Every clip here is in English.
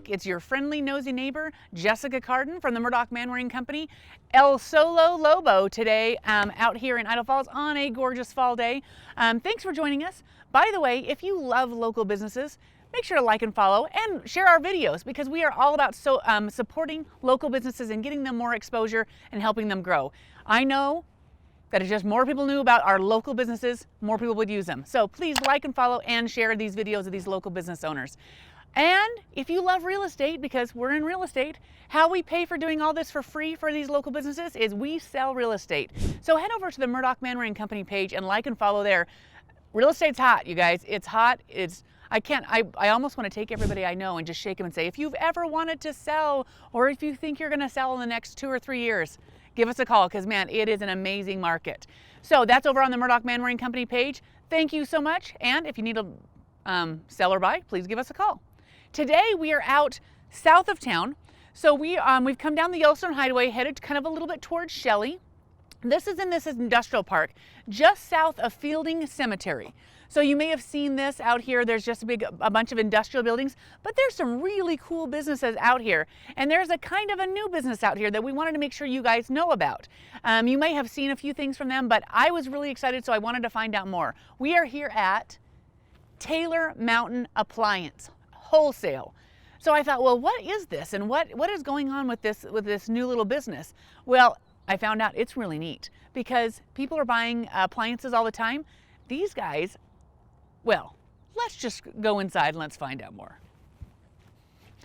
week. It's your friendly, nosy neighbor, Jessica Carden from the Murdock Manwaring Company. El Solo Lobo today out here in Idaho Falls on a gorgeous fall day. Thanks for joining us. By the way, if you love local businesses, make sure to like and follow and share our videos because we are all about supporting local businesses and getting them more exposure and helping them grow. I know that if just more people knew about our local businesses, more people would use them. So please like and follow and share these videos of these local business owners. And if you love real estate, because we're in real estate, how we pay for doing all this for free for these local businesses is we sell real estate. So head over to the Murdock Manwaring Company page and like and follow there. Real estate's hot, you guys. It's hot. I almost want to take everybody I know and just shake them and say, if you've ever wanted to sell, or if you think you're going to sell in the next 2 or 3 years, give us a call because, man, it is an amazing market. So that's over on the Murdock Manwaring Company page. Thank you so much. And if you need to sell or buy, please give us a call. Today we are out south of town. So we've come down the Yellowstone Highway, headed kind of a little bit towards Shelley. This is in this industrial park just south of Fielding Cemetery. So you may have seen this out here. There's just a bunch of industrial buildings, but there's some really cool businesses out here. And there's a kind of a new business out here that we wanted to make sure you guys know about. You may have seen a few things from them, but I was really excited, so I wanted to find out more. We are here at Taylor Mountain Appliance Wholesale. So I thought, well, what is this? And what is going on with this new little business? Well, I found out it's really neat because people are buying appliances all the time. These guys, well, let's just go inside and let's find out more.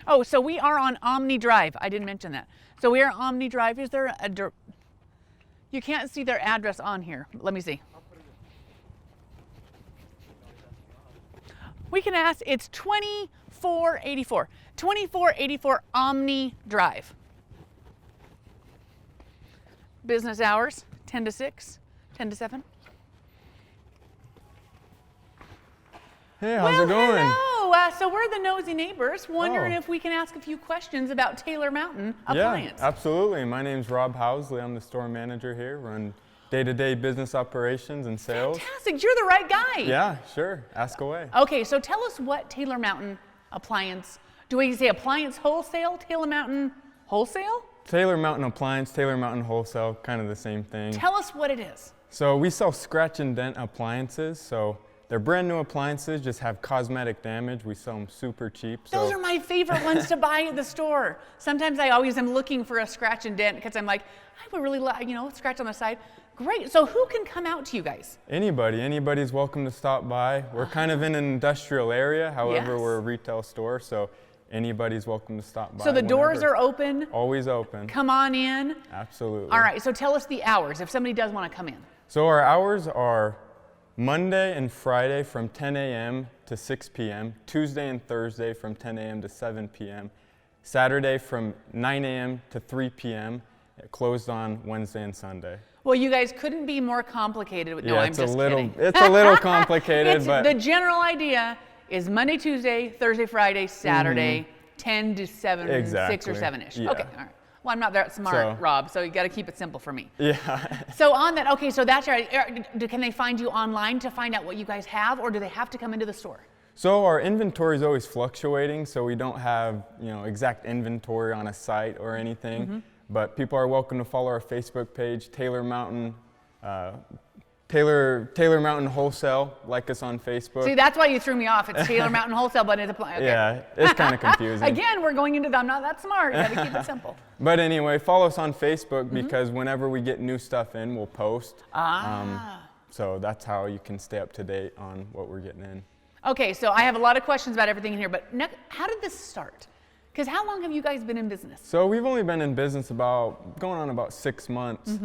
Oh, so we are on Omni Drive. I didn't mention that. So we are on Omni Drive. Is there you can't see their address on here. Let me see. We can ask, it's 2484. 2484 Omni Drive. Business hours, 10 to 6, 10 to 7. Hey, how's it going? Hello. So we're the Nosy Neighbors, wondering if we can ask a few questions about Taylor Mountain Appliance. Yeah, absolutely. My name's Rob Housley. I'm the store manager here. Run day-to-day business operations and sales. Fantastic. You're the right guy. Yeah, sure. Ask away. Okay, so tell us what Taylor Mountain Appliance, do we say appliance wholesale, Taylor Mountain Wholesale? Taylor Mountain Appliance, Taylor Mountain Wholesale, kind of the same thing. Tell us what it is. So we sell scratch and dent appliances. So they're brand new appliances, just have cosmetic damage. We sell them super cheap. Those are my favorite ones to buy at the store. Sometimes I always am looking for a scratch and dent because I'm like, I would really like, scratch on the side. Great. So who can come out to you guys? Anybody's welcome to stop by. We're kind of in an industrial area. However, Yes. we're a retail store, so anybody's welcome to stop by. So the doors whenever. are open? Always open. Come on in? Absolutely. All right, so tell us the hours if somebody does want to come in. So our hours are Monday and Friday from 10 a.m. to 6 p.m., Tuesday and Thursday from 10 a.m. to 7 p.m., Saturday from 9 a.m. to 3 p.m., closed on Wednesday and Sunday. Well, you guys couldn't be more complicated. No, Yeah, I'm just kidding. It's a little complicated, but the general idea is Monday, Tuesday, Thursday, Friday, Saturday, 10 to 7, Exactly. 6 or 7-ish. Yeah. Okay, all right. Well, I'm not that smart, Rob, so you got to keep it simple for me. Yeah. So on that, okay, so that's right. Can they find you online to find out what you guys have, or do they have to come into the store? So our inventory is always fluctuating, so we don't have exact inventory on a site or anything. But people are welcome to follow our Facebook page, Taylor Mountain Wholesale. Like us on Facebook. See, that's why you threw me off. It's Taylor Mountain Wholesale, but it's okay. Yeah, it's kind of confusing. Again, we're going into I'm not that smart. Got to keep it simple. But anyway, follow us on Facebook because whenever we get new stuff in, we'll post. So that's how you can stay up to date on what we're getting in. Okay, so I have a lot of questions about everything in here, but how did this start? Because how long have you guys been in business? So we've only been in business going on about 6 months.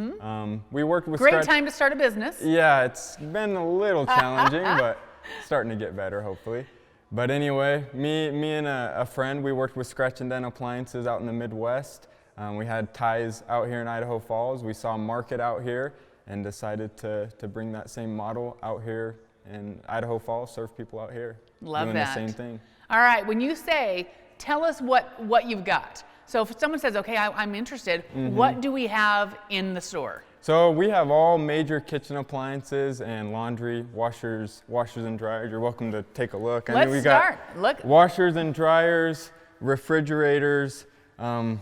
We worked with Great time to start a business. Yeah, it's been a little challenging, but starting to get better, hopefully. But anyway, me and a friend, we worked with scratch and dent appliances out in the Midwest. We had ties out here in Idaho Falls. We saw a market out here and decided to bring that same model out here in Idaho Falls, serve people out here. Love doing that. the same thing. All right, when you say, tell us what you've got. So if someone says, okay, I'm interested, what do we have in the store? So we have all major kitchen appliances and laundry, washers and dryers. You're welcome to take a look. Let's we start. got Look. washers and dryers, refrigerators. You know,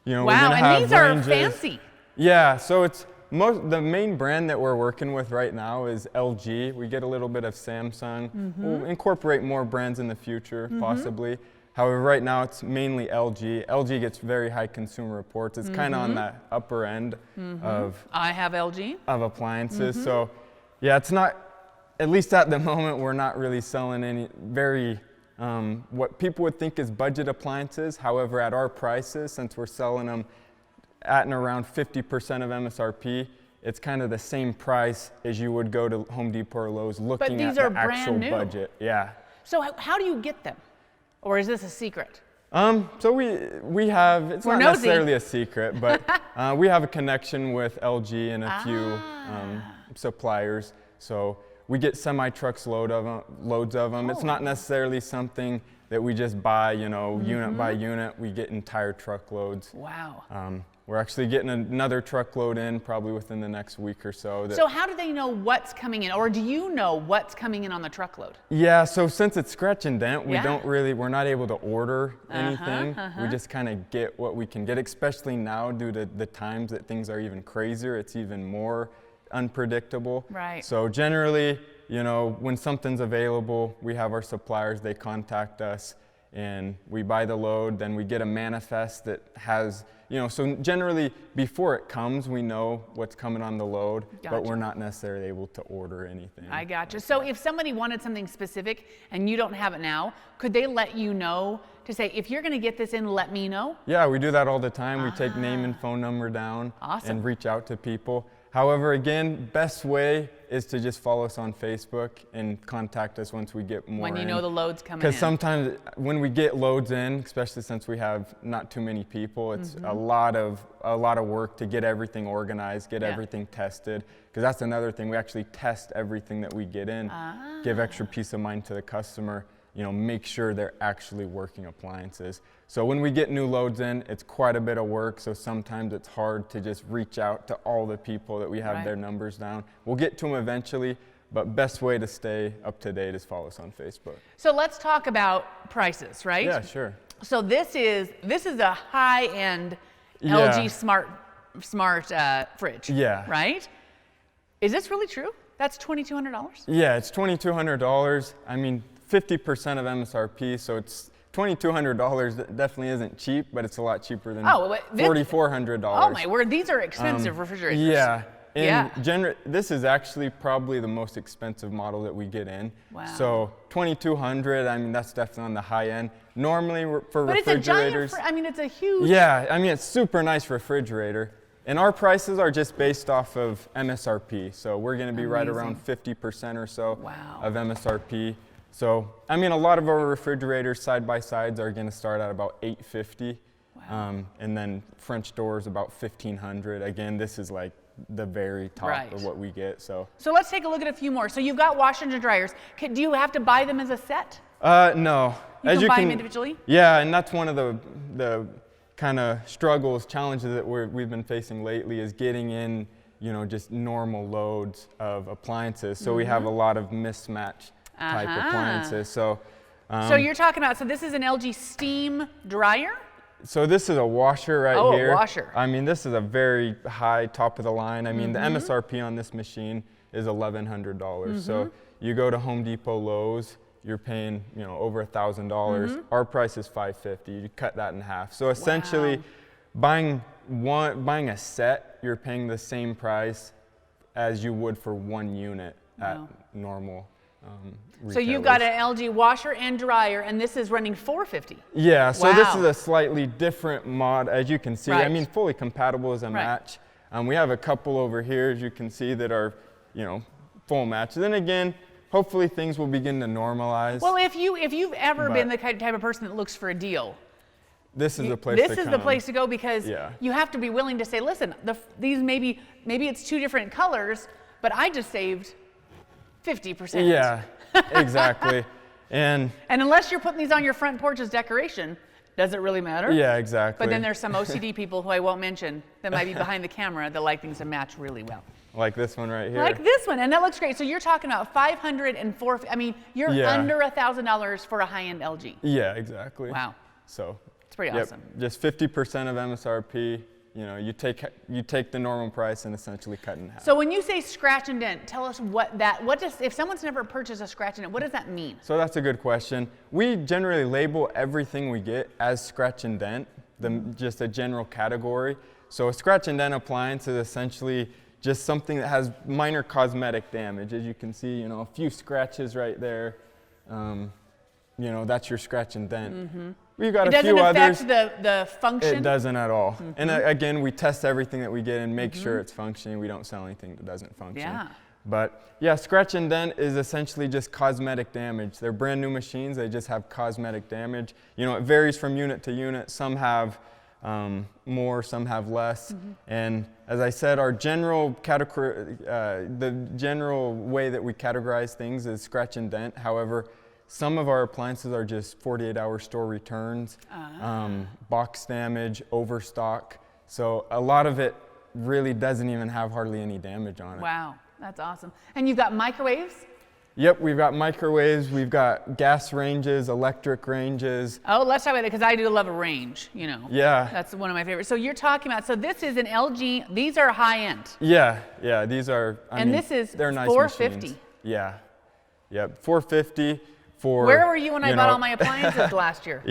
we're Wow, gonna and have these are ranges. fancy. Yeah, so it's the main brand that we're working with right now is LG. We get a little bit of Samsung. We'll incorporate more brands in the future, possibly. However, right now it's mainly LG. LG gets very high consumer reports. It's kind of on the upper end of I have LG. of appliances. So, yeah, it's not, at least at the moment, we're not really selling any very what people would think is budget appliances. However, at our prices, since we're selling them at and around 50% of MSRP, it's kind of the same price as you would go to Home Depot or Lowe's looking at these the are brand actual new. budget. Yeah. So how do you get them? Or is this a secret? So we have, it's We're not nosy. necessarily a secret, but we have a connection with LG and a few suppliers. So we get semi-trucks loads of them. It's not necessarily something that we just buy, you know, unit by unit. We get entire truckloads. Wow. We're actually getting another truckload in probably within the next week or so. So how do they know what's coming in? Or do you know what's coming in on the truckload? Yeah, so since it's scratch and dent, Yeah. we're not able to order anything. We just kind of get what we can get, especially now due to the times that things are even crazier. It's even more unpredictable. Right. So generally, you know, when something's available, we have our suppliers, they contact us and we buy the load, then we get a manifest that has, you know, so generally before it comes, we know what's coming on the load, but we're not necessarily able to order anything. I gotcha. So if somebody wanted something specific and you don't have it now, could they let you know to say, if you're going to get this in, let me know? Yeah, we do that all the time. We take name and phone number down and reach out to people. However, again, best way is to just follow us on Facebook and contact us once we get more When you know the load's coming in. Because sometimes when we get loads in, especially since we have not too many people, it's a lot of work to get everything organized, get everything tested. Because that's another thing, we actually test everything that we get in, give extra peace of mind to the customer, you know, make sure they're actually working appliances. So when we get new loads in, it's quite a bit of work, so sometimes it's hard to just reach out to all the people that we have their numbers down. We'll get to them eventually, but best way to stay up to date is follow us on Facebook. So let's talk about prices, right? Yeah, sure. So this is a high-end LG smart fridge. Yeah. Right? Is this really true? That's $2,200? Yeah, it's $2,200. I mean, 50% of MSRP, so it's $2,200. That definitely isn't cheap, but it's a lot cheaper than $4,400. Oh my word, these are expensive refrigerators. Yeah. This is actually probably the most expensive model that we get in. Wow. So $2,200, I mean, that's definitely on the high end. Normally for but refrigerators. It's a giant, I mean, it's a huge. Yeah, I mean, it's super nice refrigerator. And our prices are just based off of MSRP. So we're gonna be right around 50% or so of MSRP. So, I mean, a lot of our refrigerators side-by-sides are gonna start at about $850. And then French doors about $1,500. Again, this is like the very top of what we get. So let's take a look at a few more. So you've got washers and dryers. Do you have to buy them as a set? No. You can buy them individually? Yeah, and that's one of the kind of struggles, challenges that we've been facing lately is getting in, you know, just normal loads of appliances. So we have a lot of mismatch type appliances. So you're talking about, so this is an LG steam dryer? So this is a washer right here. Oh, a washer. I mean, this is a very high top of the line. I mean, the MSRP on this machine is $1,100. So you go to Home Depot, Lowe's, you're paying, you know, over $1,000. Our price is $550. You cut that in half. So essentially, buying a set, you're paying the same price as you would for one unit at normal retailers. So you've got an LG washer and dryer, and this is running $450. Yeah, so this is a slightly different mod, as you can see. I mean, fully compatible as a match. We have a couple over here, as you can see, that are, you know, full match. Then again, hopefully things will begin to normalize. Well, if you've ever been the type of person that looks for a deal, this is the place to come. This is the place to go, because you have to be willing to say, listen, these maybe it's two different colors, but I just saved 50%. Yeah, exactly. And unless you're putting these on your front porch as decoration, does it really matter? Yeah, exactly. But then there's some OCD people who I won't mention that might be behind the camera that like things to match really well. Like this one right here. Like this one, and that looks great. So you're talking about $504. I mean, you're under $1,000 for a high-end LG. Yeah, exactly. Wow. So It's pretty awesome. Just 50% of MSRP. You know, you take the normal price and essentially cut in half. So when you say scratch and dent, tell us what does, if someone's never purchased a scratch and dent, what does that mean? So that's a good question. We generally label everything we get as scratch and dent, just a general category. So a scratch and dent appliance is essentially just something that has minor cosmetic damage. As you can see, you know, a few scratches right there. You know, that's your scratch and dent. We've got a few others. It doesn't affect the function? It doesn't at all. And again, we test everything that we get and make sure it's functioning. We don't sell anything that doesn't function. Yeah. But yeah, scratch and dent is essentially just cosmetic damage. They're brand new machines. They just have cosmetic damage. You know, it varies from unit to unit. Some have more, some have less. And as I said, our general category, the general way that we categorize things is scratch and dent. However, some of our appliances are just 48-hour store returns, box damage, overstock. So a lot of it really doesn't even have hardly any damage on it. Wow, that's awesome. And you've got microwaves? Yep, we've got microwaves, we've got gas ranges, electric ranges. Oh, let's talk about that because I do love a range, you know. Yeah. That's one of my favorites. So you're talking about, so this is an LG, these are high end. Yeah, these are, I mean, this is they're nice $450. machines. Yeah, yep, $450 for, Where were you when I bought all my appliances last year?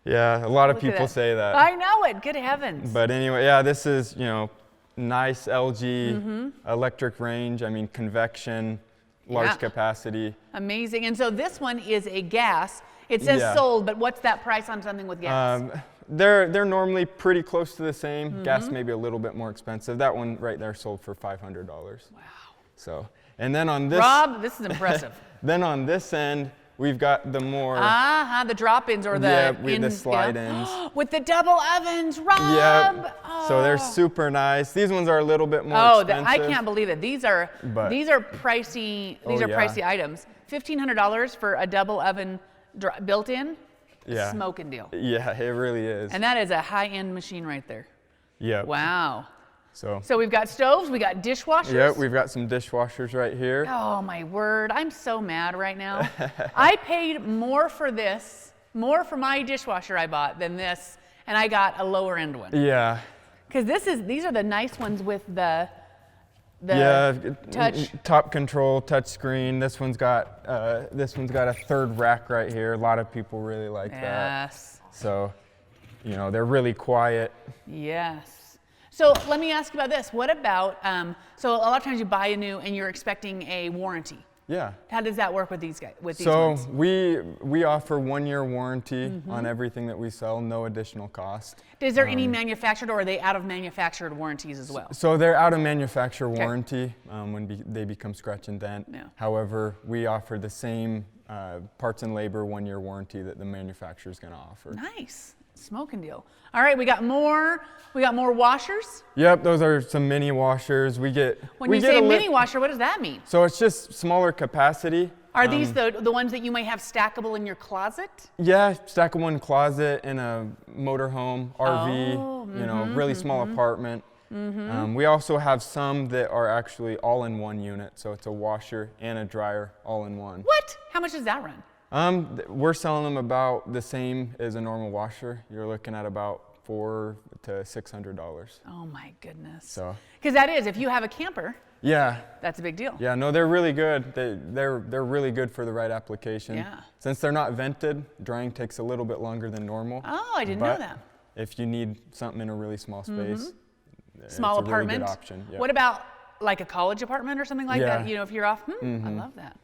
Yeah, a lot of Look at people that. say that. I know it, good heavens. But anyway, yeah, this is, you know, nice LG electric range, I mean, convection, large capacity. Amazing. And so this one is a gas. It says sold, but what's that price on something with gas? They're normally pretty close to the same. Gas maybe a little bit more expensive. That one right there sold for $500. Wow. So, and then on this, Rob, this is impressive. Then on this end, we've got the more the drop-ins or the the slide-ins with the double ovens, Rob. Yep. So they're super nice. These ones are a little bit more expensive. I can't believe it. These are pricey. These are pricey items. $1,500 for a double oven built-in. Yeah. Smoking deal. Yeah, it really is. And that is a high-end machine right there. Yep. Wow. So we've got stoves, we got dishwashers. Yep, we've got some dishwashers right here. Oh my word, I'm so mad right now. I paid more for this, more for my dishwasher I bought than this, and I got a lower end one. Yeah. Because these are the nice ones with the touch. Top control, touch screen. This one's got a third rack right here. A lot of people really like that. Yes. So, you know, they're really quiet. Yes. So let me ask you about this. What about, so a lot of times you buy a new and you're expecting a warranty. Yeah. How does that work with these guys? So we offer 1-year warranty on everything that we sell, no additional cost. Is there any manufactured, or are they out of manufactured warranties as well? So they're out of manufacturer warranty when they become scratch and dent. Yeah. However, we offer the same parts and labor 1-year warranty that the manufacturer is going to offer. Nice. Smoking deal. All right, we got more washers. Yep, those are some mini washers. When you say mini washer, what does that mean? So it's just smaller capacity. Are these the ones that you might have stackable in your closet? Yeah, stackable in closet, in a motorhome, RV, you know, really small apartment. We also have some that are actually all in one unit, so it's a washer and a dryer all in one. What? How much does that run? We're selling them about the same as a normal washer. You're looking at about $400 to $600. Oh my goodness. So. Because that is, if you have a camper. Yeah. That's a big deal. Yeah, no, they're really good. They're really good for the right application. Yeah. Since they're not vented, drying takes a little bit longer than normal. Oh, I didn't know that. If you need something in a really small space, small it's apartment. A really good option. Yep. What about like a college apartment or something like that? You know, if you're off. I love that.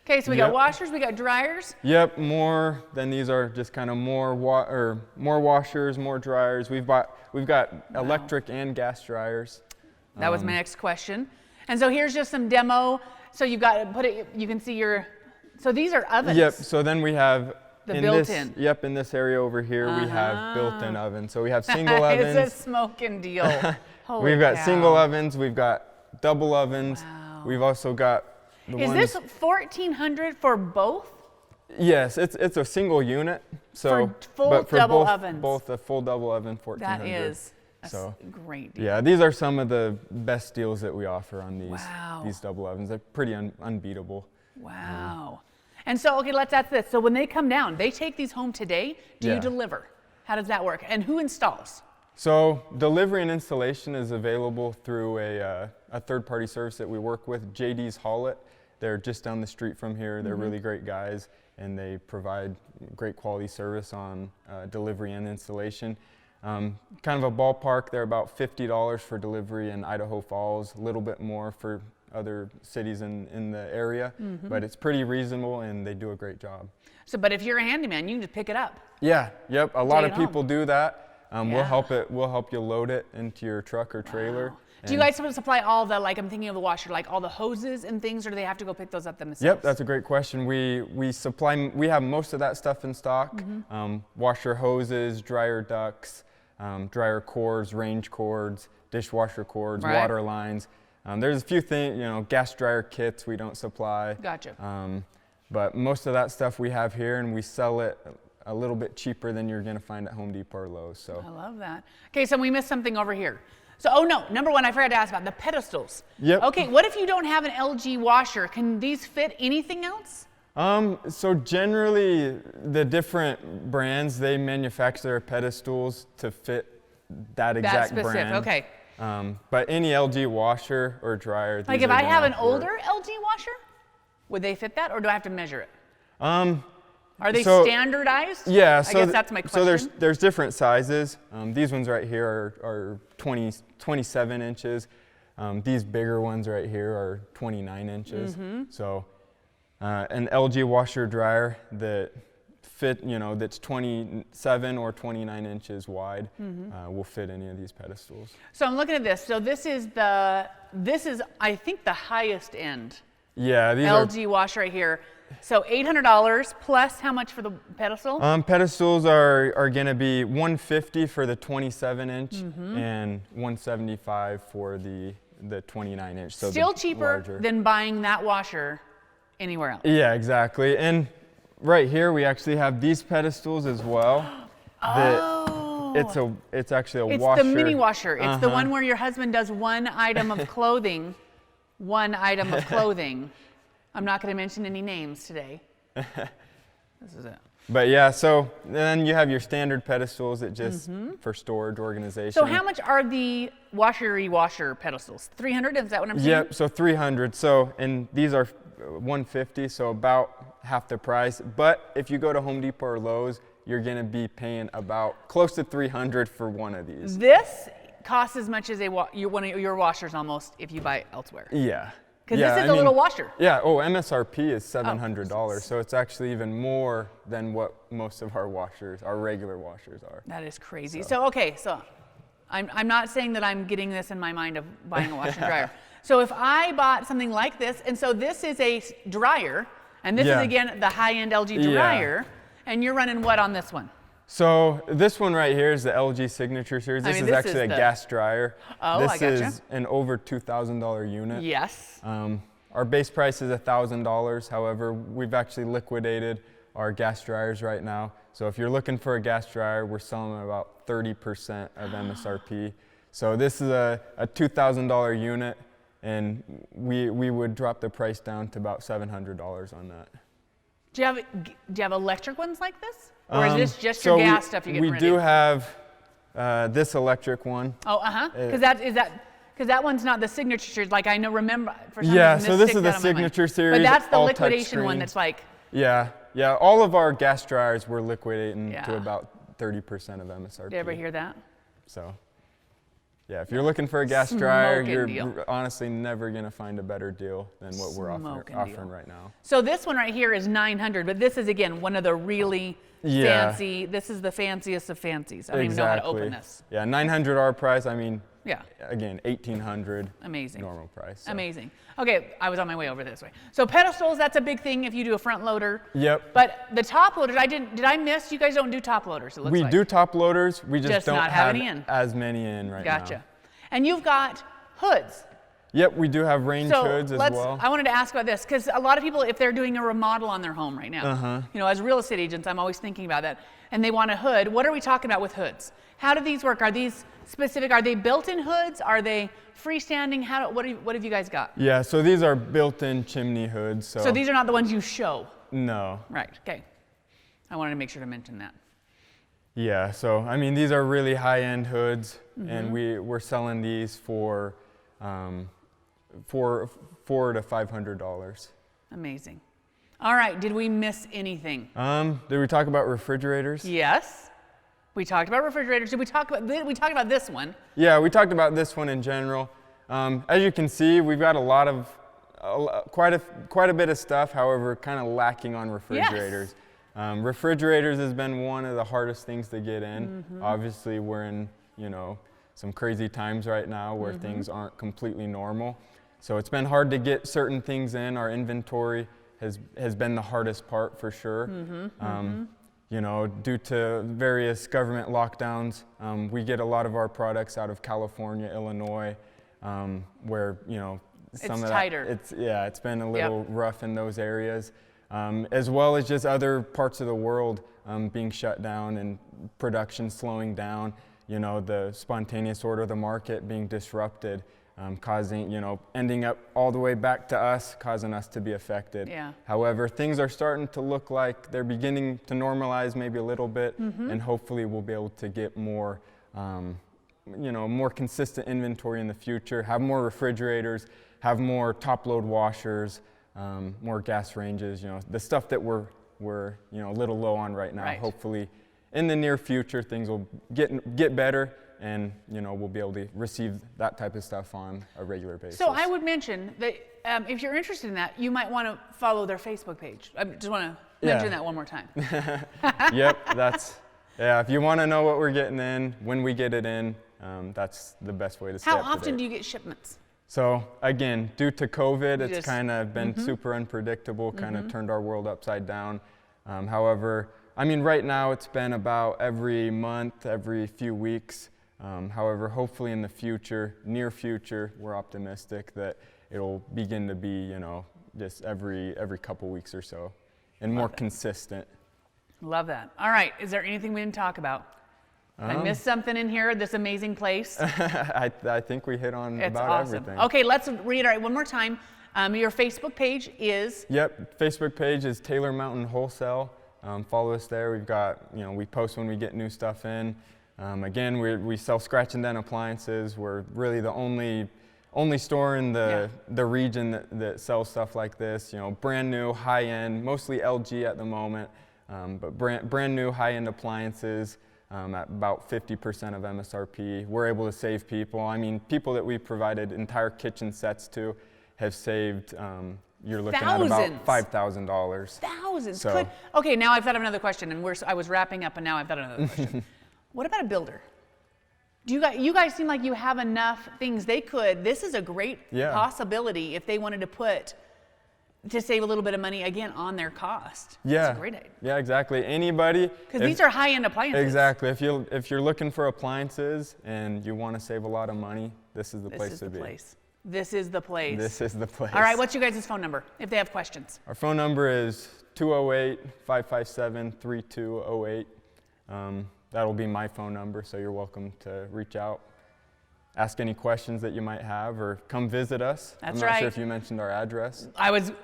Okay, so we got washers, we got dryers. Yep, more than these are just kind of more washers, more dryers. We've got electric and gas dryers. That was my next question. And so here's just some demo. So you've got you can see so these are ovens. Yep, so then we have the built-in. Yep, in this area over here we have built-in ovens. So we have single ovens. It's a smoking deal. Holy We've got cow. single ovens, we've got double ovens. Wow. We've also got Is this $1,400 for both? Yes, it's a single unit. So for double ovens. Both a full double oven, $1,400. That is a great deal. Yeah, these are some of the best deals that we offer on these Wow. these double ovens. They're pretty unbeatable. Wow. And so, okay, let's ask this. So when they come down, they take these home today. Do you deliver? How does that work? And who installs? So delivery and installation is available through a third-party service that we work with, JD's Haul It. They're just down the street from here. They're really great guys, and they provide great quality service on delivery and installation. Kind of a ballpark, they're about $50 for delivery in Idaho Falls, a little bit more for other cities in the area, but it's pretty reasonable, and they do a great job. So, but if you're a handyman, you can just pick it up. Yeah, yep. A lot of people home. do that. We'll help you load it into your truck or trailer. Wow. Do you guys supply all the, like I'm thinking of the washer, like all the hoses and things, or do they have to go pick those up themselves? Yep, that's a great question. We have most of that stuff in stock. Washer hoses, dryer ducts, dryer cords, range cords, dishwasher cords, water lines. There's a few things, gas dryer kits we don't supply. Gotcha. But most of that stuff we have here, and we sell it a little bit cheaper than you're going to find at Home Depot or Lowe's. So I love that. Okay, so we missed something over here. So, oh no, number one, I forgot to ask about the pedestals. Yep. Okay, what if you don't have an LG washer? Can these fit anything else? So generally, the different brands, they manufacture their pedestals to fit that exact brand. Okay. But any LG washer or dryer. Like if I have an older LG washer, would they fit that, or do I have to measure it? Are they standardized? Yeah, I guess that's my question. So there's different sizes. These ones right here are 27 inches. These bigger ones right here are 29 inches. So an LG washer dryer that fit, that's 27 or 29 inches wide will fit any of these pedestals. So I'm looking at this. So this is I think the highest end. Yeah, these LG washer right here. So $800 plus how much for the pedestal? Pedestals are going to be $150 for the 27 inch and $175 for the 29 inch. So still cheaper than buying that washer anywhere else. Yeah, exactly. And right here we actually have these pedestals as well. It's actually a washer. It's the mini washer. It's the one where your husband does one item of clothing. I'm not going to mention any names today. This is it. But yeah, so then you have your standard pedestals that just for storage organization. So how much are the Washery washer pedestals? 300, is that what I'm saying? Yep, so 300. So, and these are 150, so about half the price. But if you go to Home Depot or Lowe's, you're going to be paying about close to 300 for one of these. This costs as much as one of your washers almost if you buy it elsewhere. Yeah. Because this is a little washer. Yeah, MSRP is $700, so it's actually even more than what most of our regular washers are. That is crazy. So I'm not saying that I'm getting this in my mind of buying a washer and dryer. So if I bought something like this, and so this is a dryer, and this is again the high-end LG dryer, and you're running what on this one? So this one right here is the LG Signature Series. This is actually a gas dryer. Oh, I gotcha. This is an over $2,000 unit. Yes. Our base price is $1,000. However, we've actually liquidated our gas dryers right now. So if you're looking for a gas dryer, we're selling them about 30% of MSRP. So this is a $2,000 unit, and we would drop the price down to about $700 on that. Do you have electric ones like this? Or is this just your gas stuff you get rented? We do have this electric one. Oh, because that one's not the Signature Series. Like I remember for some reason this so this is the Signature Series. But that's the liquidation one that's like. Yeah. All of our gas dryers we're liquidating to about 30% of MSRP. Did you ever hear that? So. Yeah, if you're looking for a gas dryer, you're honestly never going to find a better deal than what we're offering right now. So this one right here is $900, but this is, again, one of the really fancy, this is the fanciest of fancies. I don't even know how to open this. Yeah, $900 our price, again, $1,800 normal price. So. Amazing. Okay, I was on my way over this way. So pedestals, that's a big thing if you do a front loader. Yep. But the top loaders, did I miss? You guys don't do top loaders, it looks like. We do top loaders, we just don't have any as many in right now. Gotcha. And you've got hoods. Yep, we do have range hoods as well. I wanted to ask about this because a lot of people, if they're doing a remodel on their home right now, as real estate agents, I'm always thinking about that, and they want a hood. What are we talking about with hoods? How do these work? Are these specific? Are they built-in hoods? Are they freestanding? What have you guys got? Yeah, so these are built-in chimney hoods. So these are not the ones you show? No. Right, okay. I wanted to make sure to mention that. Yeah, so I mean, these are really high-end hoods, and we're selling these for $400 to $500. Amazing. All right, did we miss anything? Did we talk about refrigerators? Yes. We talked about refrigerators. Did we talk about this one? Yeah, we talked about this one in general. As you can see, we've got quite a bit of stuff, however, kind of lacking on refrigerators. Yes. Refrigerators has been one of the hardest things to get in. Obviously, we're in, some crazy times right now where things aren't completely normal. So it's been hard to get certain things in. Our inventory has been the hardest part for sure. Due to various government lockdowns, we get a lot of our products out of California, Illinois, where, some of tighter. It's been a little rough in those areas, as well as just other parts of the world being shut down and production slowing down, the spontaneous order of the market being disrupted, causing, ending up all the way back to us, causing us to be affected. Yeah. However, things are starting to look like they're beginning to normalize maybe a little bit, and hopefully we'll be able to get more, more consistent inventory in the future, have more refrigerators, have more top-load washers, more gas ranges, the stuff that we're a little low on right now. Right. Hopefully in the near future things will get better, and we'll be able to receive that type of stuff on a regular basis. So I would mention that if you're interested in that, you might want to follow their Facebook page. I just want to mention that one more time. Yep, if you want to know what we're getting in, when we get it in, that's the best way to stay up to How often date. do you get shipments? So again, due to COVID, it's kind of been super unpredictable, kind of turned our world upside down. However, I mean, right now it's been about every month, every few weeks. However, hopefully in the future, near future, we're optimistic that it'll begin to be, just every couple weeks or so, and more consistent. Love that. All right, is there anything we didn't talk about? I missed something in here, this amazing place. I think we hit on about everything. Okay, let's reiterate one more time. Your Facebook page is? Yep, Facebook page is Taylor Mountain Wholesale. Follow us there. We've got, we post when we get new stuff in. Again, we sell scratch and dent appliances. We're really the only store in the region that sells stuff like this. Brand new, high end, mostly LG at the moment, but brand new, high end appliances at about 50% of MSRP. We're able to save people. I mean, people that we've provided entire kitchen sets to have saved. You're looking Thousands. at about $5,000. Thousands. So, okay, now I've thought of another question, and I was wrapping up, and now I've thought of another question. What about a builder? Do you guys seem like you have enough things they could? This is a great possibility if they wanted to save a little bit of money again on their cost. Yeah, that's a great idea. Yeah, exactly. Anybody. Because these are high-end appliances. Exactly. If you're looking for appliances and you want to save a lot of money, this is the place to be. This is the place. This is the place. All right, what's your guys' phone number if they have questions? Our phone number is 208-557-3208. That'll be my phone number, so you're welcome to reach out, ask any questions that you might have, or come visit us. That's I'm not sure if you mentioned our address.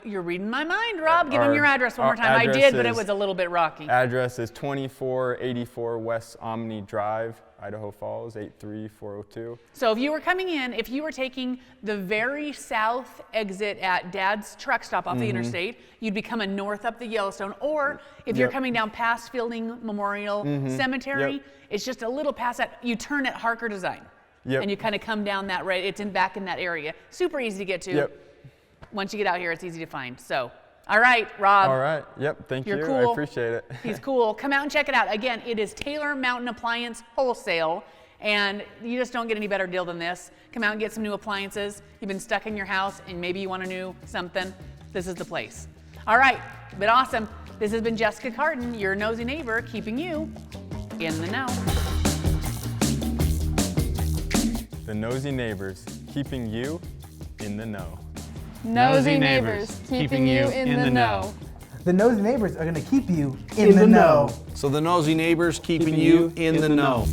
You're reading my mind, Rob. Give them your address one more time. I did, but it was a little bit rocky. Address is 2484 West Omni Drive, Idaho Falls, 83402. So if you were coming in, if you were taking the very south exit at Dad's truck stop off the interstate, you'd be coming north up the Yellowstone. Or if you're coming down past Fielding Memorial Cemetery, it's just a little past that. You turn at Harker Design. And you kind of come down that road. It's back in that area. Super easy to get to. Once you get out here, it's easy to find. So, all right, Rob. All right. Thank you. Cool. I appreciate it. He's cool. Come out and check it out. Again, it is Taylor Mountain Appliance Wholesale, and you just don't get any better deal than this. Come out and get some new appliances. You've been stuck in your house, and maybe you want a new something. This is the place. All right. Been awesome. This has been Jessica Carden, your nosy neighbor, keeping you in the know. The Knowsy Neighbors, keeping you in the know. Knowsy Neighbors, keeping you in the know. The Knowsy Neighbors are going to keep you in the know. So the Knowsy Neighbors keeping you in the know.